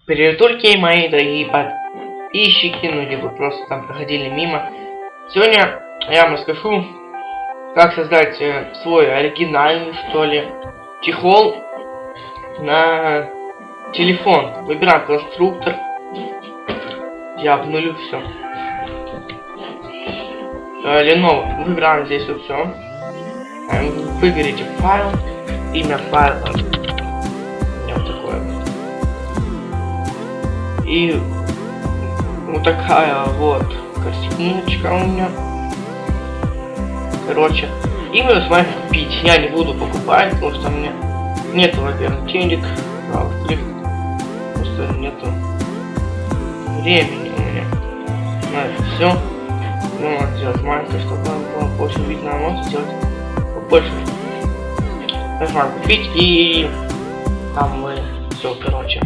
Приветульки, мои дорогие подписчики, ну либо просто там проходили мимо. Сегодня я вам расскажу, как создать свой оригинальный, что ли, чехол на телефон. Выбираем конструктор. Я обнулю все. Lenovo. Выбираем здесь все. Выберите файл, имя файла. Вот такое. И вот такая вот картиночка у меня. Короче. И мы с вами купить. Я не буду покупать, потому что у меня нету, во-первых, денег, а во-вторых, просто нету времени у меня на это все. Ну, надо сделать маленькое, чтобы было больше видно, а можно сделать побольше. Нажимаем купить и там мы все, короче.